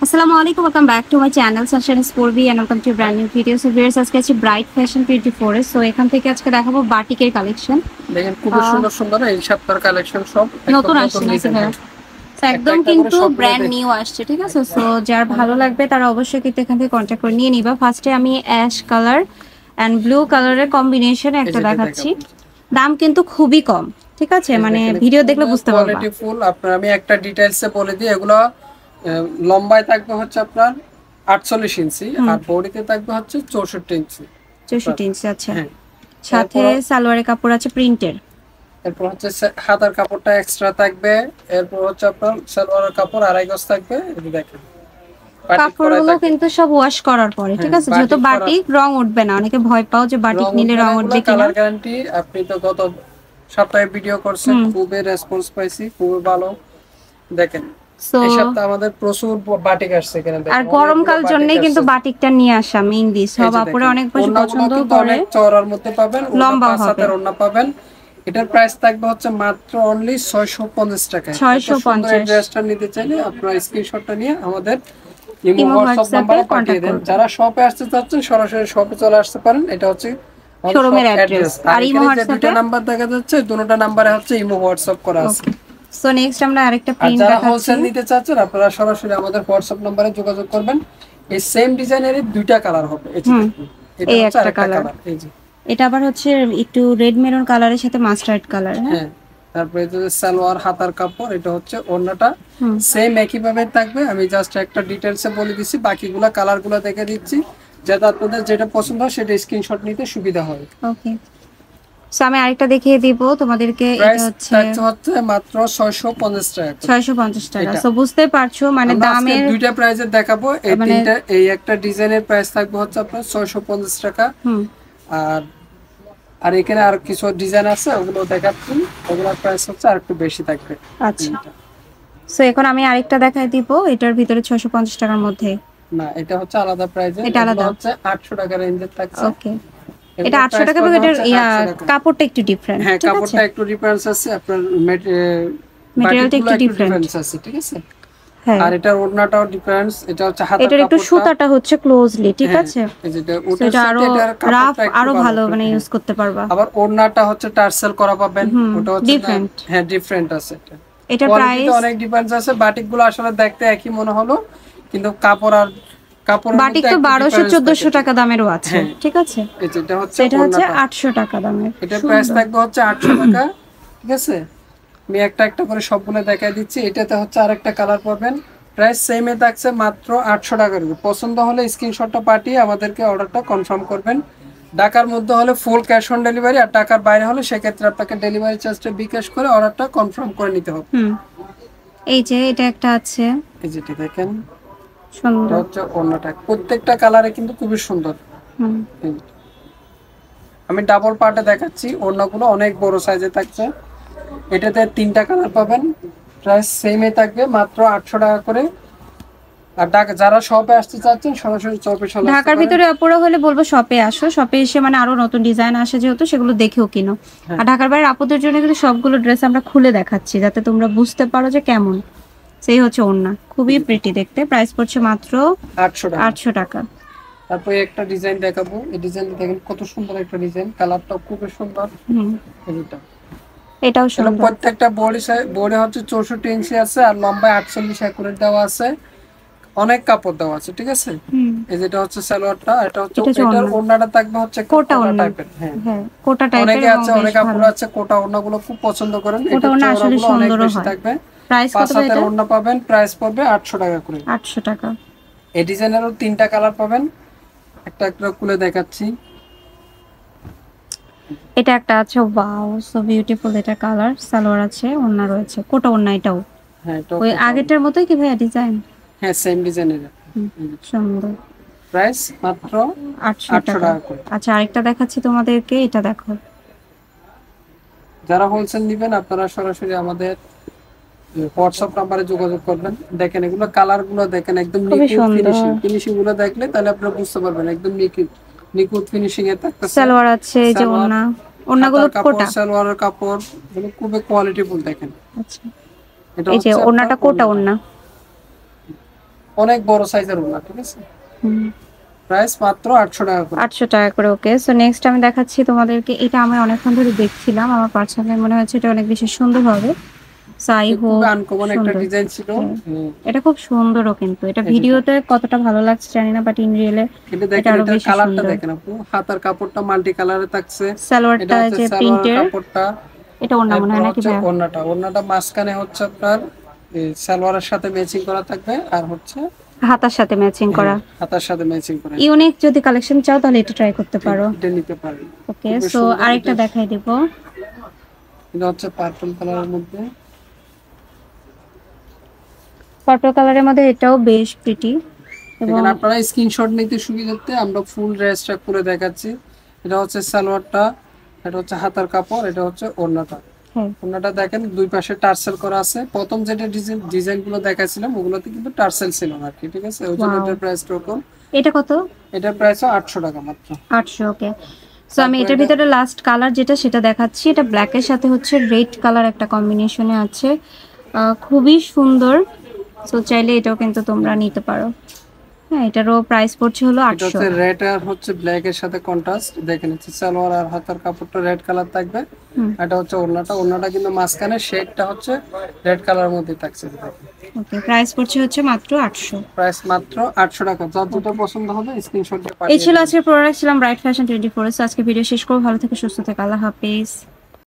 আসসালামু আলাইকুম, welcome back to my channel sunshine স্পোর্টবি and welcome to brand new video. So viewers, আজকে আছে ব্রাইট ফ্যাশন 24 এ। So এখান থেকে আজকে দেখাবো বাটিকের কালেকশন। দেখেন খুবই সুন্দর সুন্দর এই সপ্তাহের কালেকশন সব একদম নতুন নতুন আসছে নাকি ডিজাইন। ভাইয়া? একদম একটা করে কিন্তু সবগুলো ব্র্যান্ড নিউ আসছে, ঠিক আছে। সো যার ভালো লাগবে তারা অবশ্যই কিন্তু এখান থেকে কন্ট্যাক্ট করে নিয়ে নিবা। ফার্স্টে আমি অ্যাশ কালার এন্ড ব্লু কালারের কম্বিনেশনে এই একটা যেটা দেখাচ্ছি। দেখাবো, দাম কিন্তু খুবই কম, ঠিক আছে, মানে ভিডিও দেখলে বুঝতে পারবা। Quality full. আপনার আমি একটা ডিটেইলসে বলে দিই, এগুলো লম্বায় থাকবে হচ্ছে আপনার 48 ইঞ্চি আর বডিতে থাকবে হচ্ছে 64 ইঞ্চি। 64 ইঞ্চি, আচ্ছা। হ্যাঁ, সাথে এরপর সালোয়ারের কাপড় আছে প্রিন্টের। এরপর হচ্ছে হাতার কাপড়টা এক্সট্রা থাকবে। এরপর হচ্ছে আপনার সালোয়ারের কাপড় আড়াই গজ থাকবে। এই দেখেন বাটিক করা কাপড়গুলো থাকবে, কিন্তু সব ওয়াশ করার পরে, ঠিক আছে, যেহেতু বাটিক রং উঠবে না। অনেকে ভয় পাও যে বাটিক নিলে রং উঠবে কিনা। Colour guarantee. আপনি তো গত সপ্তাহে ভিডিও করছেন, খুবই রেসপন্স পাইছি, খুবই ভালো। দেখেন সো এই সপ্তাহে আমাদের প্রচুর বাটিক আসছে এখানে। আর দেখেন গরমকাল জন্যই কিন্তু বাটিকটা নিয়ে আসা মেইনলি। সব আপুরা অনেক বেশি পছন্দ করে। অনেক চওড়ার মধ্যে পাবেন, লম্বা পাঁচ হবে। হাতের ওড়না পাবেন। এটার প্রাইস থাকবে হচ্ছে মাত্র অনলি 650 টাকায়। 650। এই ড্রেসটা নিতে চাইলে আপনারা স্ক্রিনশটটা নিয়ে আমাদের ইমো ইমো হোয়াটসঅ্যাপ হোয়াটসঅ্যাপে নাম্বারে পাঠিয়ে কন্টাক্ট দেন। করবেন। যারা শপে আসতে চাচ্ছেন সরাসরি শপে চলে আসতে পারেন। এটা হচ্ছে শোরুমের অ্যাড্রেস। আর ইমো এখানে যে দুটো হোয়াটসঅ্যাপে নাম্বার দেখা যাচ্ছে, দুটোটা নাম্বারে হচ্ছে ইমো হোয়াটসঅ্যাপ করা আছে। ওকে। সো নেক্সট আমরা আরেকটা আর প্রিন্ট যারা দেখাচ্ছি। হোলসেল নিতে চাচ্ছেন আপনারা সরাসরি আমাদের হোয়াটসঅ্যাপ নম্বরে যোগাযোগ করবেন। এই সেম ডিজাইনেরই দুইটা কালার হবে। এটা এই হচ্ছে একটা আরেকটা কালার। কালার। এই যে এটা আবার হচ্ছে একটু রেড মেরুন কালারের সাথে মাস্টার্ড কালার। হ্যাঁ, তারপরে এই যে সালোয়ার হাতার কাপড়, এটা হচ্ছে ওড়নাটা সেম একই ভাবে থাকবে। আমি জাস্ট একটা ডিটেইলসে বলে দিচ্ছি, বাকিগুলা কালারগুলো দেখে দিচ্ছি, যাতে আপনাদের যেটা পছন্দ হয় সেটা স্ক্রিনশট নিতে সুবিধা হয়। ওকে। সো আমি আরেকটা দেখিয়ে দিব তোমাদেরকে। এটা হচ্ছে মাত্র 650 টাকা। 650 টাকা। সো বুঝতে পারছো মানে দামের দুইটা প্রাইজের দেখাবো। এই তিনটা, এই একটা ডিজাইনের প্রাইস থাকবে হচ্ছে আপনার 650 টাকা। আর আর এখানে আর কিছু ডিজাইন আছে, ওগুলো দেখাচ্ছি, ওগুলোর প্রাইস হচ্ছে আর একটু বেশি থাকবে। আচ্ছা। সো এখন আমি আরেকটা দেখাই দিব, এটার ভিতরে 650 টাকার মধ্যে। না, এটা হচ্ছে আলাদা প্রাইজে। এটা আলাদা হচ্ছে 800 টাকা রেঞ্জের থাকছে। ওকে। এটা 800 টাকা, এবং এটার কাপড়টা একটু ডিফারেন্ট। হ্যাঁ, কাপড়টা একটু ডিফারেন্স আছে, আপনার ম্যাটেরিয়ালটা একটু ডিফারেন্ট আছে, ঠিক আছে। হ্যাঁ, আর এটার ওড়নাটাও ডিফারেন্স। এটা হচ্ছে হাতার কাপড়টা, এটার একটু সুতাটা হচ্ছে ক্লোজলি, ঠিক আছে। এই যেটা এটা আরো রাফ, আরো ভালো মানে ইউজ করতে পারবা। আবার ওড়নাটা হচ্ছে টার্সেল করা পাবেন, ওটা হচ্ছে ডিফারেন্ট। হ্যাঁ, ডিফারেন্ট আছে। এটা প্রাইস অনেক ডিফারেন্স আছে। বাটিকগুলো আসলে দেখতে একই মনে হলো, কিন্তু কাপড় আর কাপড়ের বাটিক তো 1200-1400 টাকা দামেরও আছে, ঠিক আছে। এটা হচ্ছে 800 টাকা দামের। এটার প্রাইস থাকবে হচ্ছে 800 টাকা, ঠিক আছে। আমি একটা একটা করে সবগুলো দেখাই দিচ্ছি। এটাতে হচ্ছে আরেকটা কালার পাবেন, প্রাইস সেমে থাকছে মাত্র 800 টাকা করে। পছন্দ হলে স্ক্রিনশটটা পাঠিয়ে আমাদেরকে অর্ডারটা কনফার্ম করবেন। ঢাকার মধ্যে হলে ফুল ক্যাশ অন ডেলিভারি, আর ঢাকার বাইরে হলে সেক্ষেত্রে আপনাকে ডেলিভারি চার্জটা বিকাশ করে অর্ডারটা কনফার্ম করে নিতে হবে। এই যে এটা একটা আছে, এই যেটা দেখেন সুন্দর হচ্ছে ওড়নাটা, প্রত্যেকটা কালারে কিন্তু খুবই সুন্দর। আমি ডাবল পার্টে দেখাচ্ছি, ওড়নাগুলো অনেক বড় সাইজে থাকছে। এটাতে 3টা কালার পাবেন, প্রাইস সেমই থাকবে মাত্র 800 টাকা করে। আর যারা শপে আসতে চাচ্ছেন সরাসরি শপে চলে আসতে পারেন। ঢাকার ভিতরে আপুরা হলে বলবো শপে আসো, শপে এসে মানে আরো নতুন ডিজাইন আসে যেহেতু, সেগুলো দেখেও কিনো। আর ঢাকার বাইরে আপুদের জন্য কিন্তু সবগুলো ড্রেস আমরা খুলে দেখাচ্ছি, যাতে তোমরা বুঝতে পারো যে কেমন। সেই হচ্ছে ওড়না, খুবই প্রিটি দেখতে। প্রাইস পড়ছে মাত্র 800 টাকা। তারপরে একটা ডিজাইন দেখাবো। এই ডিজাইনটা দেখেন কত সুন্দর একটা ডিজাইন, কালারটাও খুব সুন্দর। এটাও সুন্দর। প্রত্যেকটা বডি হচ্ছে 64 ইঞ্চি আছে, আর লম্বায় 48 অ্যাকুরেট দেওয়া আছে, অনেক কাপড় দেওয়া আছে, ঠিক আছে। এই যেটা হচ্ছে সালোয়ারটা, এটা হচ্ছে এটার ওড়নাটা থাকবে হচ্ছে কোটা টাইপের। হ্যাঁ, কোটা টাইপের। অনেকে আছে, অনেক আপুরা আছে কোটা ওড়নাগুলো খুব পছন্দ করেন। কোটা ওড়না আসলে সুন্দর হয়। থাকবে। প্রাইস কত এটা? ওড়না পাবেন, প্রাইস পড়বে 800 টাকা করে। 800 টাকা। এই ডিজাইনেরও 3টা কালার পাবেন, একটা একটা খুলে দেখাচ্ছি। এটা একটা আছে, ওয়াও সো বিউটিফুল। এটা কালার, সালোয়ার আছে, ওড়না রয়েছে, কোটা ওড়না। এটাও হ্যাঁ, ওই আগেরটার মতোই কি ভাইয়া ডিজাইন? হ্যাঁ, সেম ডিজাইনের। সুন্দর। প্রাইস মাত্র 800 টাকা করে। আচ্ছা, আরেকটা দেখাচ্ছি তোমাদেরকে, এটা দেখো। যারা হোলসেল নেবেন আপনারা সরাসরি আমাদের হোয়াটসঅ্যাপ নাম্বারে যোগাযোগ করবেন। দেখেন এগুলো কালারগুলো দেখেন, একদম নিখুঁত ফিনিশিং গুলো দেখলে তাহলে আপনারা বুঝতে পারবেন একদম নিখুঁত ফিনিশিং এ থাকতেছে। সালোয়ার আছে, এই যে ওড়নাগুলো কোটা, সালোয়ারের কাপড় মানে খুবই কোয়ালিটিফুল দেখেন। আচ্ছা, এই যে ওড়নাটা কোটা ওড়না। অনেক বড় সাইজের ওড়না, ঠিক আছে। প্রাইস মাত্র 800 টাকা করে। 800 টাকা করে। ওকে, সো নেক্সট আমি দেখাচ্ছি তোমাদেরকে, এটা আমি অনেকক্ষণ ধরে দেখছিলাম, আমার পার্সোনালি মনে হচ্ছে এটা অনেক বেশি সুন্দর হবে। সো আই খুব হোপ আনকমন একটা সুন্দর। ডিজাইন ছিল। এটা খুব সুন্দরও, কিন্তু এটা এই যে ভিডিওতে কতটা ভালো লাগছে জানি না, বাট ইন রিয়েলে এটা এটা দেখেন, আরো এটার বেশি কালারটা সুন্দর। দেখেন আপু, হাতার কাপড়টা মাল্টি কালারে থাকছে। এটা সালোয়ারটা হচ্ছে যে সালোয়ার প্রিন্টের, কাপড়টা। এটা ওড়না মনে এরপর হয় নাকি হচ্ছে ভাইয়া? ওড়নাটা মাঝখানে হচ্ছে আপনার এই সালোয়ারের সাথে ম্যাচিং করা থাকবে, আর হচ্ছে হাতার সাথে ম্যাচিং করা। হাতার সাথে ম্যাচিং করে ইউনিক যদি কালেকশন চাও তাহলে এটা ট্রাই করতে পারো। এটা নিতে পারেন। ওকে, খুবই সো সুন্দর। আরেকটা দেখাই দিব। এটা হচ্ছে পার্পল কালারের মধ্যে। পার্পল কালারের মধ্যে এটাও বেশ প্রিটি। এবং এখানে আপনারা স্ক্রিনশট নিতে সুবিধার্থে আমরা ফুল ড্রেসটা খুলে দেখাচ্ছি। এটা হচ্ছে সালোয়ারটা, এটা হচ্ছে হাতার কাপড়, এটা হচ্ছে ওড়নাটা। হ্যাঁ, ওড়নাটা দেখেন দুই পাশে টার্সেল করা আছে। প্রথম যেটা ডিজাইনগুলো দেখাইছিলাম ওগুলোতে কিন্তু টার্সেল ছিল না আর কি, ঠিক আছে। ওই জন্য Wow. এটার প্রাইস রকম। এটা কত? এটার প্রাইস 800 টাকা মাত্র। 800। ওকে, সো আমি এটার ভিতরে লাস্ট কালার যেটা সেটা দেখাচ্ছি। এটা ব্ল্যাকের সাথে হচ্ছে রেড কালার একটা কম্বিনেশনে আছে, খুবই সুন্দর। সো চাইলে এটাও কিন্তু তোমরা নিতে পারো। হ্যাঁ, এটারও প্রাইস পড়ছে হলো এটা 800। হচ্ছে রেড আর হচ্ছে ব্ল্যাক এর সাথে কন্ট্রাস্ট। দেখেন হচ্ছে সালোয়ার আর হাতার কাপড়টা রেড কালার থাকবে। এটা হচ্ছে ওড়নাটা কিন্তু মাঝখানে শেডটা হচ্ছে রেড কালারের মধ্যে থাকছে। ওকে, প্রাইস পড়ছে হচ্ছে মাত্র 800। প্রাইস মাত্র 800 টাকা। যার যেটা পছন্দ হবে স্ক্রিনশট দিয়ে এই পাঠিয়ে ছিল দিন। আজকের প্রোডাক্ট, ছিলাম ব্রাইট ফ্যাশন 24। আজকে ভিডিও শেষ করবো। ভালো থেকে সুস্থ থেকে, আল্লাহ হাফেজ।